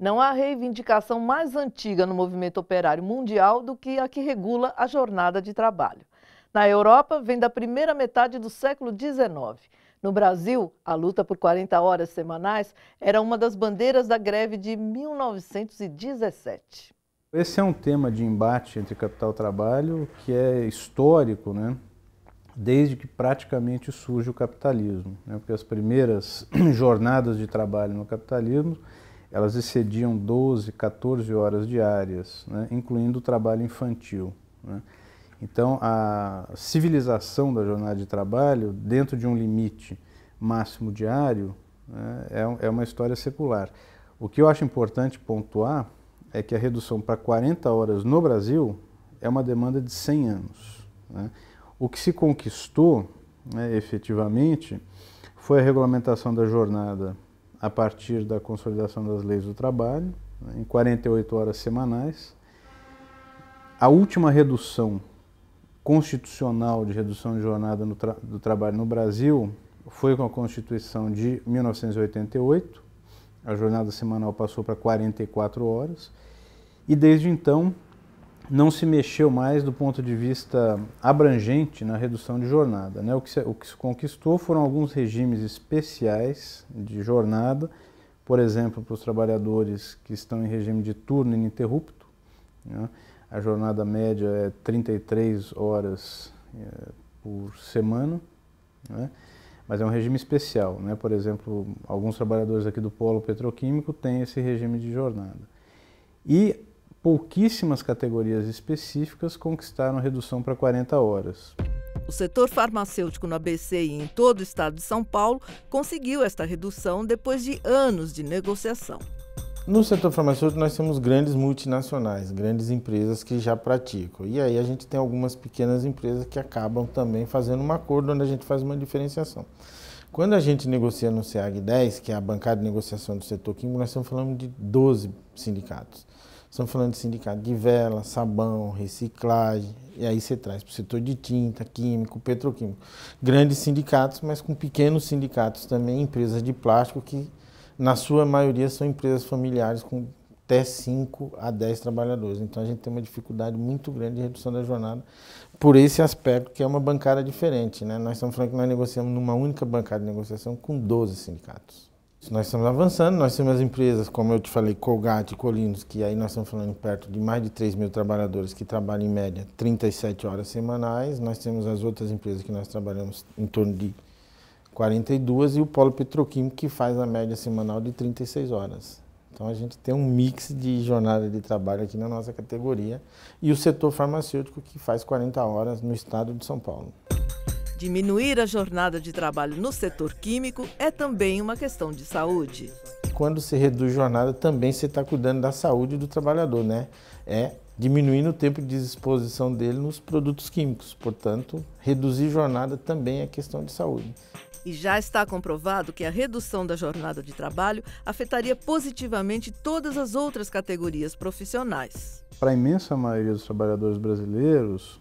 Não há reivindicação mais antiga no movimento operário mundial do que a que regula a jornada de trabalho. Na Europa, vem da primeira metade do século XIX. No Brasil, a luta por 40 horas semanais era uma das bandeiras da greve de 1917. Esse é um tema de embate entre capital e trabalho que é histórico, né? Desde que praticamente surge o capitalismo, né? Porque as primeiras jornadas de trabalho no capitalismo, elas excediam 12, 14 horas diárias, né? Incluindo o trabalho infantil, né? Então, a civilização da jornada de trabalho, dentro de um limite máximo diário, né, é uma história secular. O que eu acho importante pontuar é que a redução para 40 horas no Brasil é uma demanda de 100 anos, né? O que se conquistou, né, efetivamente, foi a regulamentação da jornada a partir da consolidação das leis do trabalho, né, em 48 horas semanais. A última redução constitucional de redução de jornada do trabalho no Brasil foi com a Constituição de 1988, a jornada semanal passou para 44 horas, e desde então não se mexeu mais do ponto de vista abrangente na redução de jornada, né? O que se conquistou foram alguns regimes especiais de jornada, por exemplo, para os trabalhadores que estão em regime de turno ininterrupto, né? A jornada média é 33 horas por semana, né? Mas é um regime especial, né? Por exemplo, alguns trabalhadores aqui do polo petroquímico têm esse regime de jornada. E pouquíssimas categorias específicas conquistaram a redução para 40 horas. O setor farmacêutico no ABC e em todo o estado de São Paulo conseguiu esta redução depois de anos de negociação. No setor farmacêutico nós temos grandes multinacionais, grandes empresas que já praticam. E aí a gente tem algumas pequenas empresas que acabam também fazendo um acordo onde a gente faz uma diferenciação. Quando a gente negocia no CEAG 10, que é a bancada de negociação do setor químico, nós estamos falando de 12 sindicatos. Estamos falando de sindicato de vela, sabão, reciclagem, e aí você traz para o setor de tinta, químico, petroquímico. Grandes sindicatos, mas com pequenos sindicatos também, empresas de plástico que, na sua maioria, são empresas familiares com até 5 a 10 trabalhadores. Então a gente tem uma dificuldade muito grande de redução da jornada por esse aspecto, que é uma bancada diferente, né? Nós estamos falando que nós negociamos numa única bancada de negociação com 12 sindicatos. Nós estamos avançando, nós temos as empresas, como eu te falei, Colgate e Colinos, que aí nós estamos falando perto de mais de 3 mil trabalhadores que trabalham em média 37 horas semanais. Nós temos as outras empresas que nós trabalhamos em torno de 42 e o polo petroquímico que faz a média semanal de 36 horas. Então a gente tem um mix de jornada de trabalho aqui na nossa categoria e o setor farmacêutico que faz 40 horas no estado de São Paulo. Diminuir a jornada de trabalho no setor químico é também uma questão de saúde. Quando se reduz jornada, também você está cuidando da saúde do trabalhador, né? É diminuindo o tempo de exposição dele nos produtos químicos. Portanto, reduzir jornada também é questão de saúde. E já está comprovado que a redução da jornada de trabalho afetaria positivamente todas as outras categorias profissionais. Para a imensa maioria dos trabalhadores brasileiros,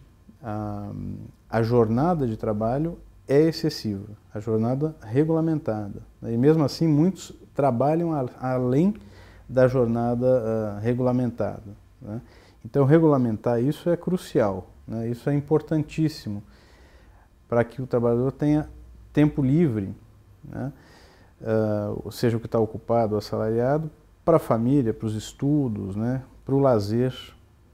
a jornada de trabalho é excessiva, a jornada regulamentada. E mesmo assim, muitos trabalham além da jornada regulamentada, né? Então, regulamentar isso é crucial, né? Isso é importantíssimo para que o trabalhador tenha tempo livre, né? Seja o que está ocupado ou assalariado, para a família, para os estudos, né? Para o lazer,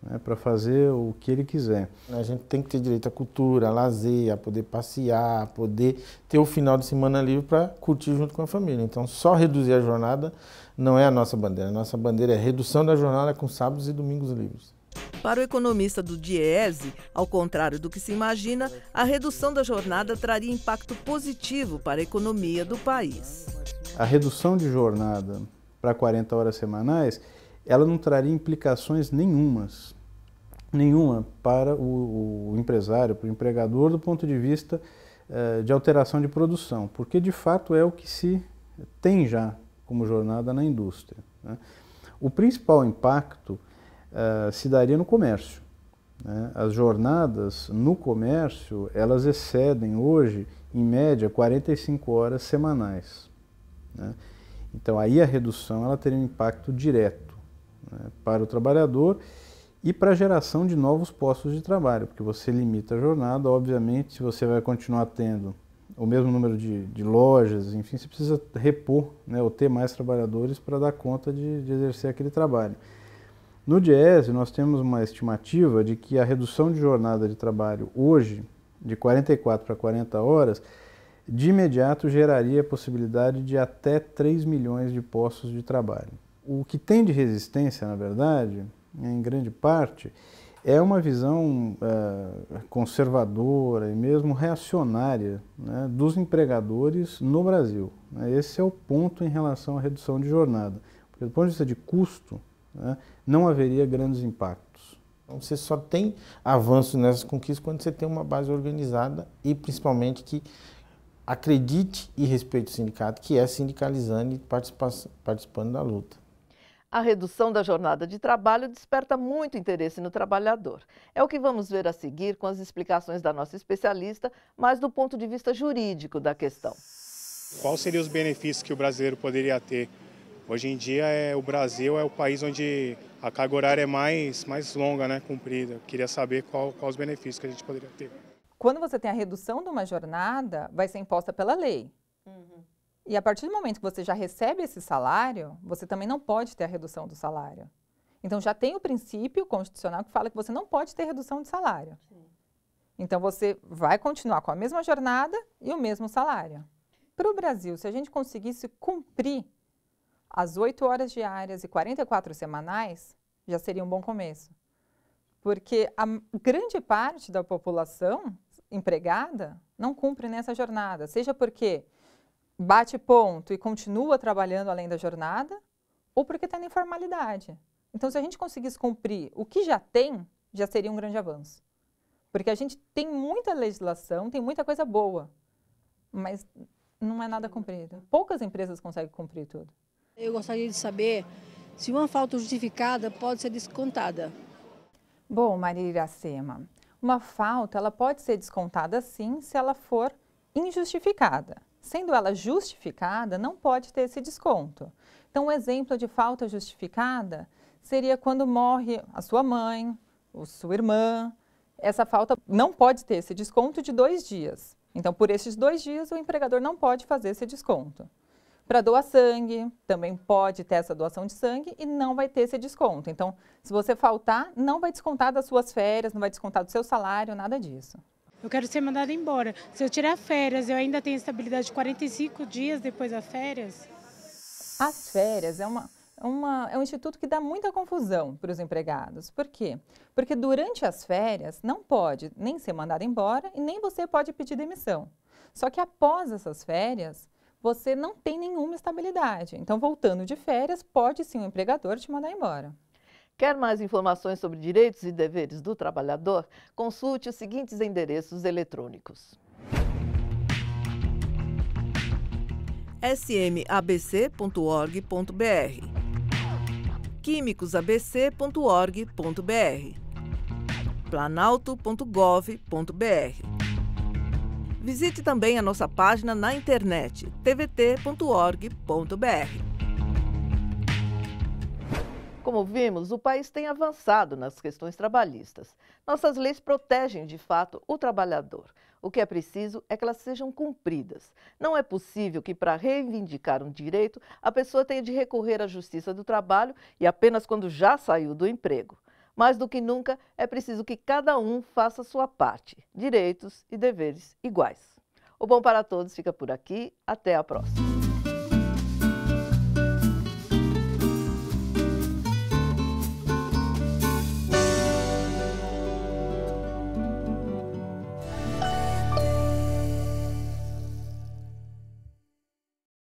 né, para fazer o que ele quiser. A gente tem que ter direito à cultura, a lazer, a poder passear, a poder ter o final de semana livre para curtir junto com a família. Então, só reduzir a jornada não é a nossa bandeira. A nossa bandeira é redução da jornada com sábados e domingos livres. Para o economista do Diese, ao contrário do que se imagina, a redução da jornada traria impacto positivo para a economia do país. A redução de jornada para 40 horas semanais, ela não traria implicações nenhuma para o empresário, para o empregador, do ponto de vista de alteração de produção, porque de fato é o que se tem já como jornada na indústria, né? O principal impacto se daria no comércio, né? As jornadas no comércio, elas excedem hoje, em média, 45 horas semanais, né? Então aí a redução ela teria um impacto direto, né, para o trabalhador e para a geração de novos postos de trabalho, porque você limita a jornada, obviamente, se você vai continuar tendo o mesmo número de lojas, enfim, você precisa repor, né, ou ter mais trabalhadores para dar conta de exercer aquele trabalho. No Diese, nós temos uma estimativa de que a redução de jornada de trabalho hoje, de 44 para 40 horas, de imediato geraria a possibilidade de até 3 milhões de postos de trabalho. O que tem de resistência, na verdade, em grande parte, é uma visão conservadora e mesmo reacionária, né, dos empregadores no Brasil. Esse é o ponto em relação à redução de jornada. Porque do ponto de vista de custo, né, não haveria grandes impactos. Então, você só tem avanço nessas conquistas quando você tem uma base organizada e principalmente que acredite e respeite o sindicato, que é sindicalizando e participando da luta. A redução da jornada de trabalho desperta muito interesse no trabalhador. É o que vamos ver a seguir com as explicações da nossa especialista, mas do ponto de vista jurídico da questão. Quais seriam os benefícios que o brasileiro poderia ter? Hoje em dia, o Brasil é o país onde a carga horária é mais longa, né, cumprida. Eu queria saber quais os benefícios que a gente poderia ter. Quando você tem a redução de uma jornada, vai ser imposta pela lei. E a partir do momento que você já recebe esse salário, você também não pode ter a redução do salário. Então, já tem o princípio constitucional que fala que você não pode ter redução de salário. Então, você vai continuar com a mesma jornada e o mesmo salário. Para o Brasil, se a gente conseguisse cumprir as 8 horas diárias e 44 semanais, já seria um bom começo. Porque a grande parte da população empregada não cumpre nessa jornada, seja porque bate ponto e continua trabalhando além da jornada, ou porque está na informalidade. Então, se a gente conseguisse cumprir o que já tem, já seria um grande avanço. Porque a gente tem muita legislação, tem muita coisa boa, mas não é nada cumprido. Poucas empresas conseguem cumprir tudo. Eu gostaria de saber se uma falta justificada pode ser descontada. Bom, Maria Iracema, uma falta ela pode ser descontada sim se ela for injustificada. Sendo ela justificada, não pode ter esse desconto. Então, um exemplo de falta justificada seria quando morre a sua mãe, ou sua irmã. Essa falta não pode ter esse desconto de 2 dias. Então, por esses 2 dias, o empregador não pode fazer esse desconto. Para doar sangue, também pode ter essa doação de sangue e não vai ter esse desconto. Então, se você faltar, não vai descontar das suas férias, não vai descontar do seu salário, nada disso. Eu quero ser mandada embora. Se eu tirar férias, eu ainda tenho estabilidade de 45 dias depois das férias? As férias é um instituto que dá muita confusão para os empregados. Por quê? Porque durante as férias não pode nem ser mandado embora e nem você pode pedir demissão. Só que após essas férias, você não tem nenhuma estabilidade. Então, voltando de férias, pode sim o empregador te mandar embora. Quer mais informações sobre direitos e deveres do trabalhador? Consulte os seguintes endereços eletrônicos: smabc.org.br, quimicosabc.org.br, planalto.gov.br. Visite também a nossa página na internet, tvt.org.br. Como vimos, o país tem avançado nas questões trabalhistas. Nossas leis protegem, de fato, o trabalhador. O que é preciso é que elas sejam cumpridas. Não é possível que, para reivindicar um direito, a pessoa tenha de recorrer à Justiça do Trabalho e apenas quando já saiu do emprego. Mais do que nunca, é preciso que cada um faça a sua parte. Direitos e deveres iguais. O Bom para Todos fica por aqui. Até a próxima.